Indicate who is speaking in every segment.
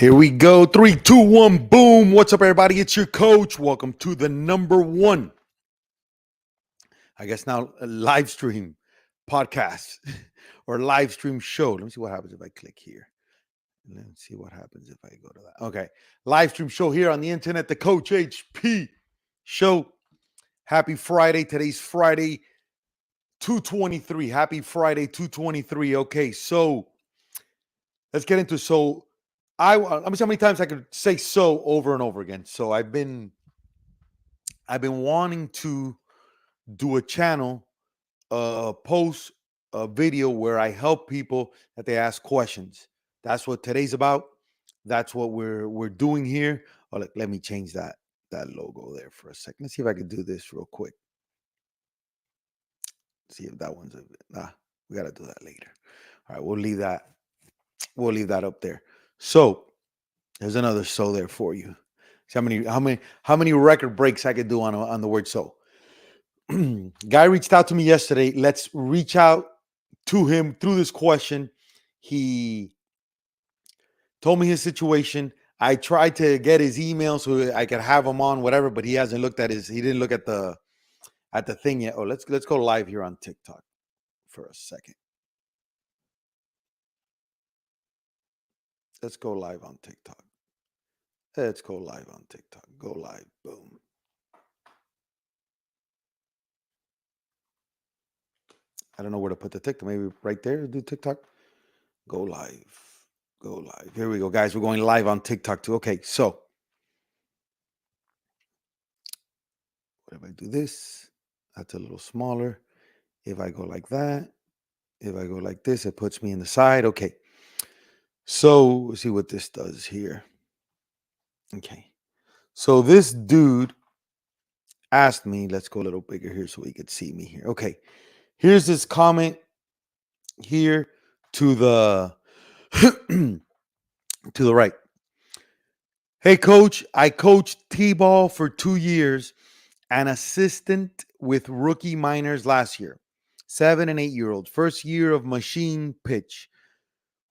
Speaker 1: Here we go. 3, 2, 1, boom. What's up, everybody? It's your coach. Welcome to the number one, I guess now, a live stream podcast or live stream show. Let me see what happens if I click here. Let's see what happens if I go to that. Okay. Live stream show here on the internet, the Coach HP show. Happy Friday. Today's Friday, 2/23. Happy Friday, 2/23. Okay. So let's get into let me see how many times I could say so over and over again. So I've been wanting to do a channel, post a video where I help people that they ask questions. That's what today's about. That's what we're doing here. Oh, let me change that logo there for a second. Let's see if I can do this real quick. See if that one's we got to do that later. All right, we'll leave that up there. So there's another so there for you. See how many record breaks I could do on the word so. Guy reached out to me yesterday. Let's reach out to him through this question. He told me his situation. I tried to get his email so I could have him on, whatever, but he hasn't looked at he didn't look at the thing yet. Oh, let's go live here on TikTok for a second. Let's go live on TikTok. Let's go live on TikTok. Go live. Boom. I don't know where to put the TikTok. Maybe right there, do TikTok. Go live. Go live. Here we go, guys. We're going live on TikTok too. Okay, so what if I do this? That's a little smaller. If I go like that, if I go like this, it puts me in the side. Okay. So let's see what this does here. Okay. So this dude asked me, let's go a little bigger here so he could see me here. Okay. Here's this comment here to the to the right. Hey, coach, I coached T-ball for 2 years and assistant with rookie minors last year, 7 and 8-year-olds, first year of machine pitch.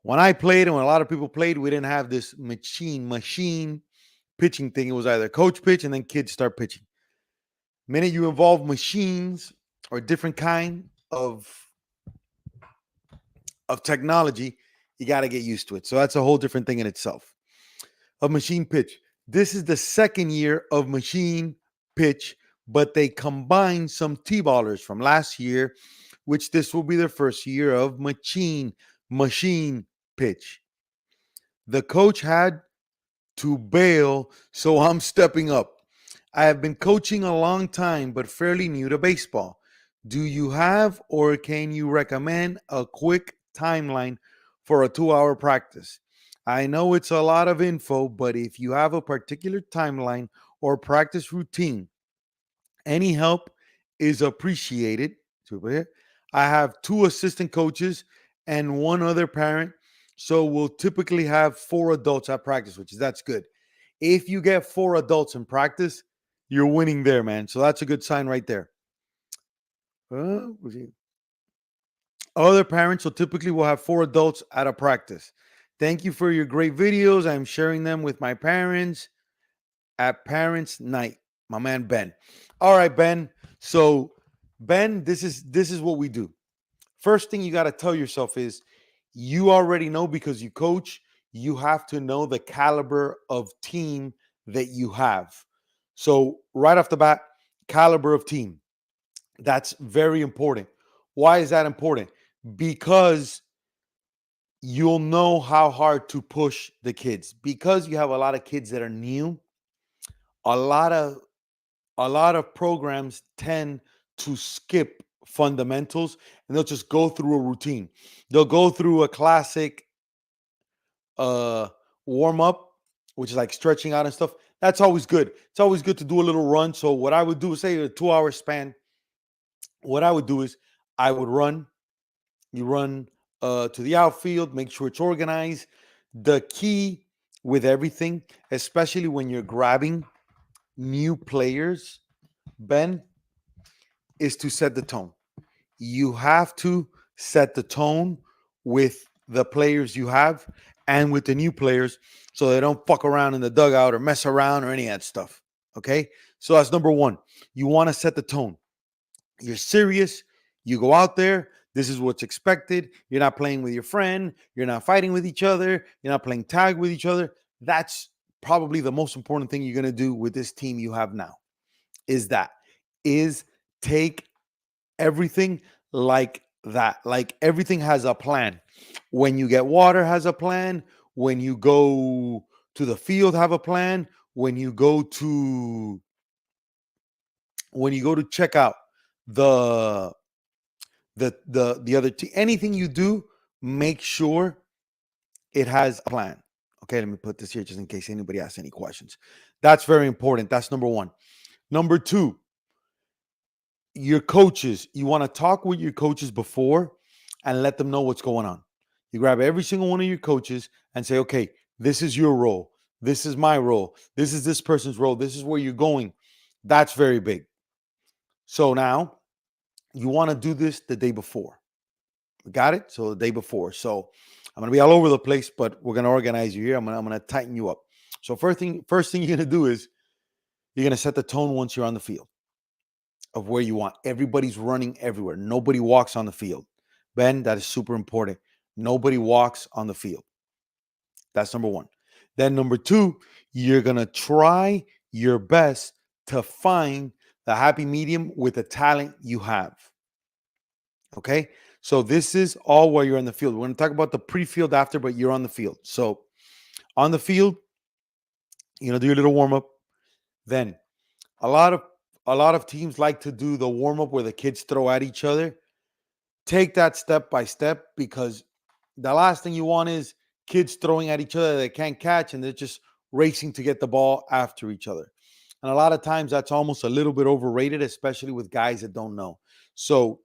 Speaker 1: When I played and when a lot of people played, we didn't have this machine pitching thing. It was either coach pitch and then kids start pitching. Minute you involve machines or different kind of technology, you got to get used to it. So that's a whole different thing in itself. Of machine pitch. This is the second year of machine pitch, but they combined some T-ballers from last year, which this will be their first year of machine pitch. The coach had to bail, so I'm stepping up. I have been coaching a long time, but fairly new to baseball. Do you have or can you recommend a quick timeline for a 2-hour practice? I know it's a lot of info, but if you have a particular timeline or practice routine, any help is appreciated. I have 2 assistant coaches and 1 other parent, so we'll typically have 4 adults at practice, that's good. If you get 4 adults in practice, you're winning there, man. So that's a good sign right there. Other parents, so typically we'll have 4 adults at a practice. Thank you for your great videos. I'm sharing them with my parents at Parents Night. My man Ben. All right, Ben. So Ben, this is what we do. First thing you got to tell yourself is you already know, because you coach, you have to know the caliber of team that you have. So right off the bat, caliber of team. That's very important. Why is that important? Because you'll know how hard to push the kids. Because you have a lot of kids that are new, a lot of programs tend to skip fundamentals and they'll just go through a routine. They'll go through a classic warm up, which is like stretching out and stuff. That's always good. It's always good to do a little run. So what I would do is, say a 2-hour span, what I would do is I would run. You run to the outfield, make sure it's organized. The key with everything, especially when you're grabbing new players, Ben, is to set the tone. You have to set the tone with the players you have and with the new players so they don't fuck around in the dugout or mess around or any of that stuff. Okay? So that's number one. You want to set the tone. You're serious. You go out there. This is what's expected. You're not playing with your friend. You're not fighting with each other. You're not playing tag with each other. That's probably the most important thing you're going to do with this team you have now. Is take everything like that. Like everything has a plan. When you get water, has a plan. When you go to the field, have a plan. When you go to check out the the other team, anything you do, make sure it has a plan. Okay, let me put this here just in case anybody asks any questions. That's very important. That's number one. Number two, your coaches. You want to talk with your coaches before and let them know what's going on. You grab every single one of your coaches and say, okay, this is your role. This is my role. This is this person's role. This is where you're going. That's very big. So now you want to do this the day before. Got it? So the day before. So I'm going to be all over the place, but we're going to organize you here. I'm going to tighten you up. So first thing you're going to do is you're going to set the tone once you're on the field of where you want. Everybody's running everywhere. Nobody walks on the field. Ben, that is super important. Nobody walks on the field. That's number one. Then number two, you're going to try your best to find the happy medium with the talent you have. Okay? So this is all while you're on the field. We're going to talk about the pre-field after, but you're on the field. So on the field, do your little warm-up. Then a lot of teams like to do the warm-up where the kids throw at each other. Take that step by step, because the last thing you want is kids throwing at each other they can't catch and they're just racing to get the ball after each other. And a lot of times that's almost a little bit overrated, especially with guys that don't know. So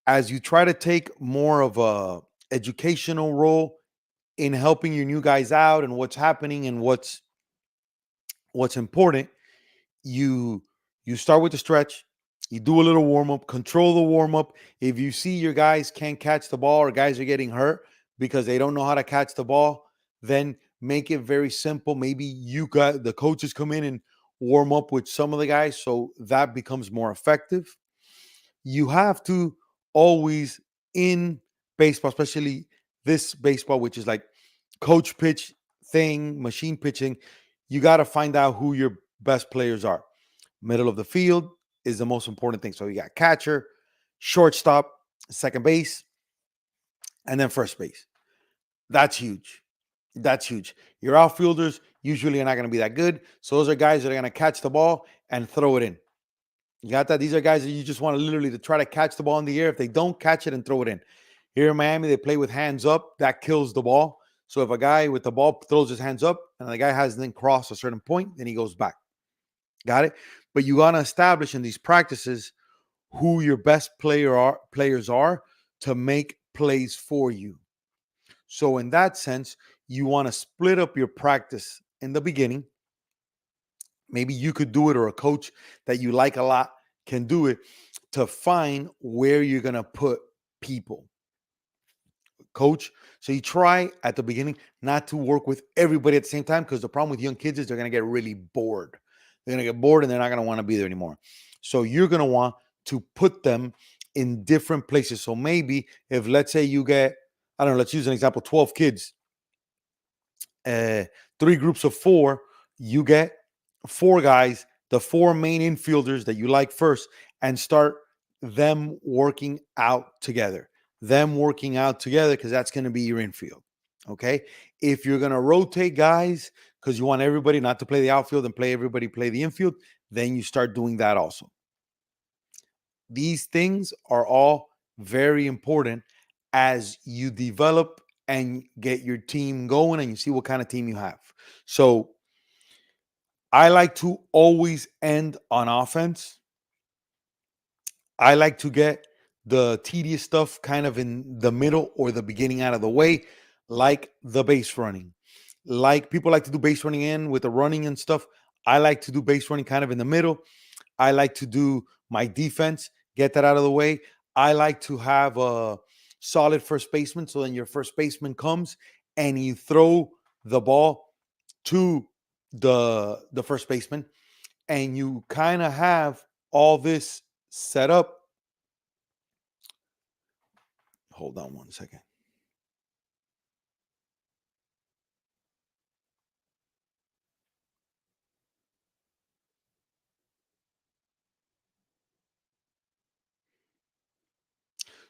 Speaker 1: as you try to take more of a educational role in helping your new guys out and what's happening and what's important, you start with the stretch. You do a little warm up, control the warm up. If you see your guys can't catch the ball or guys are getting hurt because they don't know how to catch the ball, then make it very simple. Maybe the coaches come in and warm up with some of the guys so that becomes more effective. You have to always, in baseball, especially this baseball, which is like coach pitch thing, machine pitching, you got to find out who your best players are. Middle of the field is the most important thing. So you got catcher, shortstop, second base, and then first base. That's huge. That's huge. Your outfielders usually are not going to be that good. So those are guys that are going to catch the ball and throw it in. You got that? These are guys that you just want to literally to try to catch the ball in the air. If they don't catch it and throw it in. Here in Miami, they play with hands up. That kills the ball. So if a guy with the ball throws his hands up and the guy hasn't crossed a certain point, then he goes back. Got it? But you got to establish in these practices who your best players are to make plays for you. So in that sense, you want to split up your practice in the beginning. Maybe you could do it, or a coach that you like a lot can do it, to find where you're going to put people. Coach. So you try at the beginning not to work with everybody at the same time, because the problem with young kids is they're going to get really bored. They're going to get bored and they're not going to want to be there anymore. So you're going to want to put them in different places. So maybe if, let's say you get, I don't know, let's use an example, 12 kids, 3 groups of 4, you get 4 guys, the 4 main infielders that you like first, and start them working out together. Because that's going to be your infield. Okay. If you're going to rotate guys because you want everybody not to play the outfield and everybody play the infield, then you start doing that also. These things are all very important as you develop and get your team going and you see what kind of team you have. So I like to always end on offense. I like to get the tedious stuff kind of in the middle or the beginning out of the way, like the base running. Like people like to do base running in with the running and stuff. I like to do base running kind of in the middle. I like to do my defense, get that out of the way. I like to have a solid first baseman. So then your first baseman comes and you throw the ball to the first baseman, and you kind of have all this set up. Hold on one second.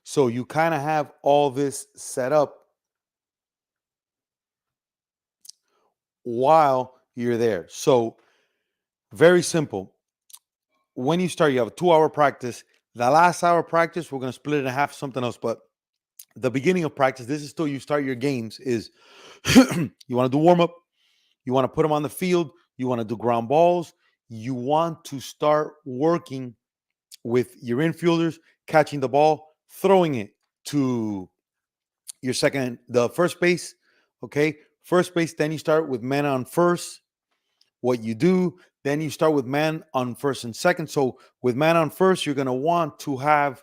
Speaker 1: So you kind of have all this set up while you're there. So very simple. When you start, you have a 2 hour practice. The last hour practice, we're going to split it in half, something else. But the beginning of practice, this is still you start your games, is you want to do warm up, you want to put them on the field, you want to do ground balls, you want to start working with your infielders, catching the ball, throwing it to the first base. Okay, first base, then you start with man on first. What you do, then you start with man on first and second. So with man on first, you're going to want to have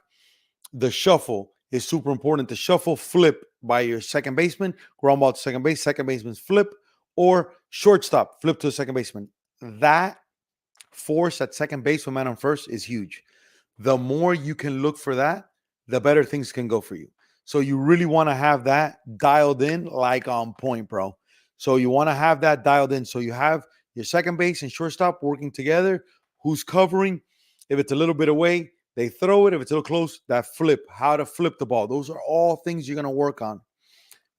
Speaker 1: the shuffle is super important. The shuffle flip by your second baseman, ground ball to second baseman's flip, or shortstop, flip to the second baseman. That force at second base with man on first is huge. The more you can look for that, the better things can go for you. So you really want to have that dialed in, like on point, bro. So you want to have that dialed in. So you have your second base and shortstop working together. Who's covering? If it's a little bit away, they throw it. If it's a little close, that flip, how to flip the ball. Those are all things you're going to work on.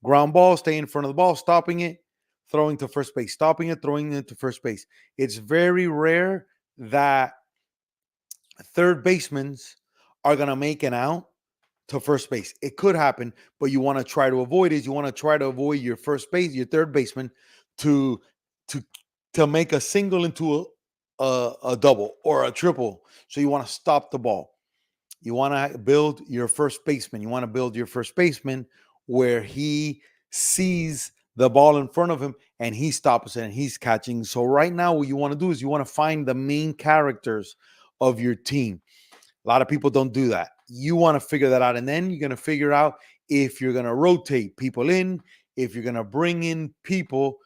Speaker 1: Ground ball, stay in front of the ball, stopping it, throwing to first base, stopping it, throwing it to first base. It's very rare that third basemen are going to make an out to first base. It could happen, but you want to try to avoid it. You want to try to avoid your your third baseman to to to make a single into a double or a triple. So you want to stop the ball. You want to build your first baseman. You want to build your first baseman where he sees the ball in front of him and he stops it and he's catching. So right now, what you want to do is you want to find the main characters of your team. A lot of people don't do that. You want to figure that out. And then you're going to figure out if you're going to rotate people in, if you're going to bring in people,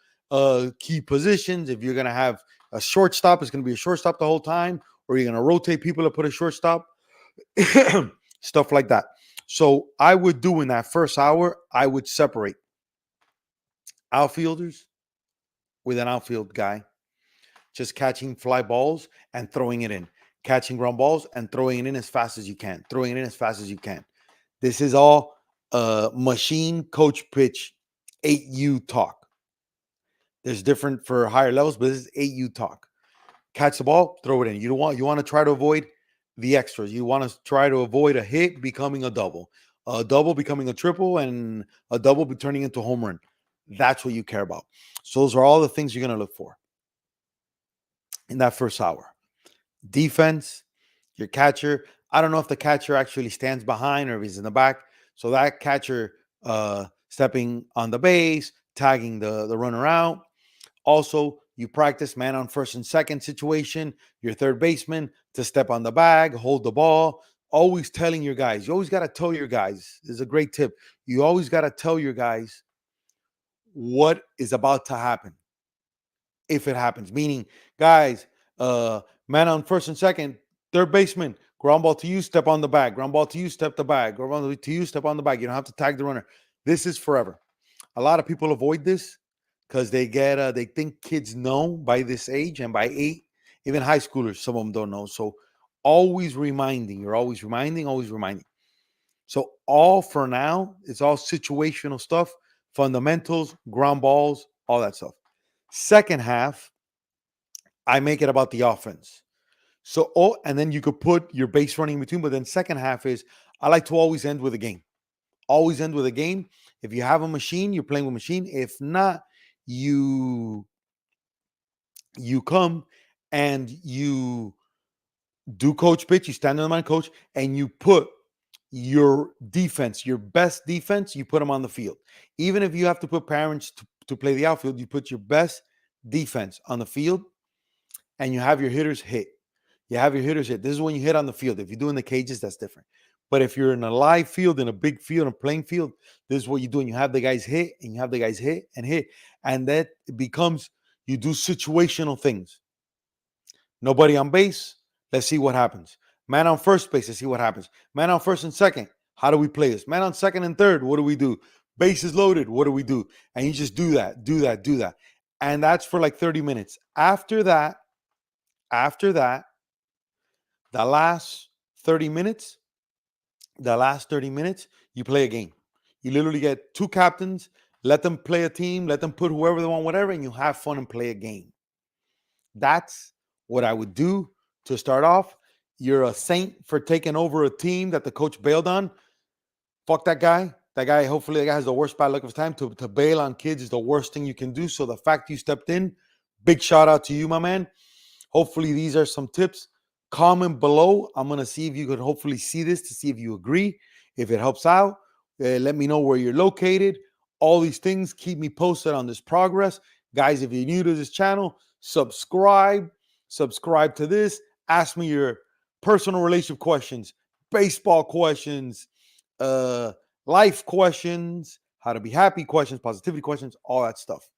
Speaker 1: key positions, if you're going to have a shortstop, it's going to be a shortstop the whole time, or you're going to rotate people to put a shortstop, stuff like that. So I would do in that first hour, I would separate outfielders with an outfield guy, just catching fly balls and throwing it in, catching ground balls and throwing it in as fast as you can, throwing it in as fast as you can. This is all machine coach pitch 8U talk. There's different for higher levels, but this is 8U talk. Catch the ball, throw it in. You want to try to avoid the extras. You want to try to avoid a hit becoming a double becoming a triple, and a double be turning into a home run. That's what you care about. So those are all the things you're going to look for in that first hour. Defense, your catcher. I don't know if the catcher actually stands behind or if he's in the back. So that catcher stepping on the base, tagging the runner out. Also, you practice man on first and second situation, your third baseman to step on the bag, hold the ball. Always telling your guys, you always got to tell your guys, this is a great tip. You always got to tell your guys what is about to happen if it happens. Meaning, guys, man on first and second, third baseman, ground ball to you, step on the bag. Ground ball to you, step the bag. Ground ball to you, step on the bag. You don't have to tag the runner. This is forever. A lot of people avoid this because they think kids know by this age, and by 8, even high schoolers, some of them don't know. So always reminding. You're always reminding, always reminding. So all for now, it's all situational stuff, fundamentals, ground balls, all that stuff. Second half, I make it about the offense. So, and then you could put your base running in between. But then second half is, I like to always end with a game. Always end with a game. If you have a machine, you're playing with machine. If not, you come and you do coach pitch. You stand on the line, coach, and you put your defense, your best defense, you put them on the field. Even if you have to put parents to play the outfield, you put your best defense on the field, and you have your hitters hit. You have your hitters hit. This is when you hit on the field. If you do in the cages, that's different. But if you're in a live field, in a big field, a playing field, this is what you do. And you have the guys hit, and you have the guys hit and hit. And that becomes, you do situational things. Nobody on base, let's see what happens. Man on first base, let's see what happens. Man on first and second, how do we play this? Man on second and third, what do we do? Bases loaded, what do we do? And you just do that, do that, do that. And that's for like 30 minutes. After that, the last 30 minutes, you play a game. You literally get two captains, let them play a team, let them put whoever they want, whatever, and you have fun and play a game. That's what I would do to start off. You're a saint for taking over a team that the coach bailed on. Fuck that guy. That guy, hopefully, that guy has the worst bad luck of his time. To bail on kids is the worst thing you can do. So the fact you stepped in, big shout out to you, my man. Hopefully, these are some tips. Comment below. I'm going to see if you could hopefully see this to see if you agree. If it helps out, let me know where you're located. All these things, keep me posted on this progress. Guys, if you're new to this channel, subscribe to this. Ask me your personal relationship questions, baseball questions, life questions, how to be happy questions, positivity questions, all that stuff.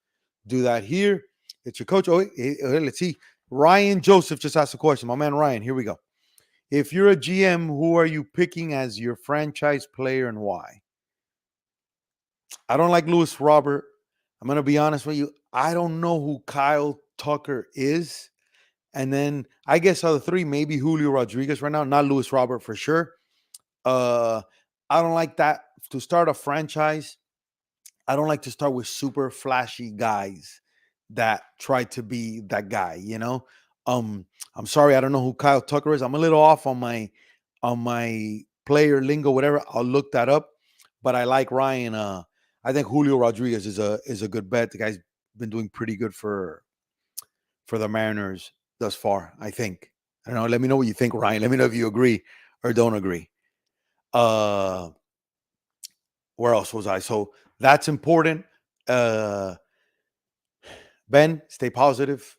Speaker 1: Do that here. It's your coach. Let's see. Ryan Joseph just asked a question. My man Ryan, here we go. If you're a GM, who are you picking as your franchise player and why? I don't like Luis Robert. I'm going to be honest with you. I don't know who Kyle Tucker is. And then I guess other three, maybe Julio Rodriguez right now, not Luis Robert for sure. I don't like that. To start a franchise, I don't like to start with super flashy guys that try to be that guy, you know? I'm sorry, I don't know who Kyle Tucker is. I'm a little off on my player lingo, whatever. I'll look that up. But I like Ryan. I think Julio Rodriguez is a good bet. The guy's been doing pretty good for the Mariners thus far, I think. I don't know. Let me know what you think, Ryan. Let me know if you agree or don't agree. Where else was I? So that's important. Ben, stay positive.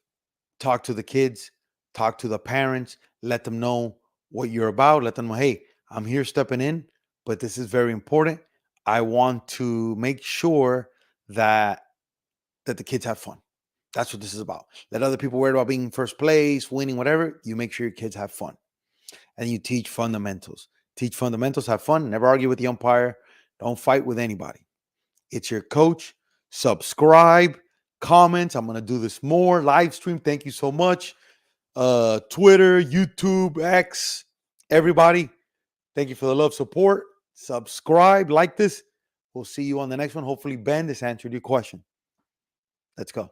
Speaker 1: Talk to the kids. Talk to the parents. Let them know what you're about. Let them know, hey, I'm here stepping in, but this is very important. I want to make sure that the kids have fun. That's what this is about. Let other people worry about being first place, winning, whatever. You make sure your kids have fun. And you teach fundamentals. Teach fundamentals, have fun. Never argue with the umpire. Don't fight with anybody. It's your coach. Subscribe, comment. I'm going to do this more. Live stream. Thank you so much. Twitter, YouTube, X, everybody. Thank you for the love, support. Subscribe, like this. We'll see you on the next one. Hopefully, Ben, this answered your question. Let's go.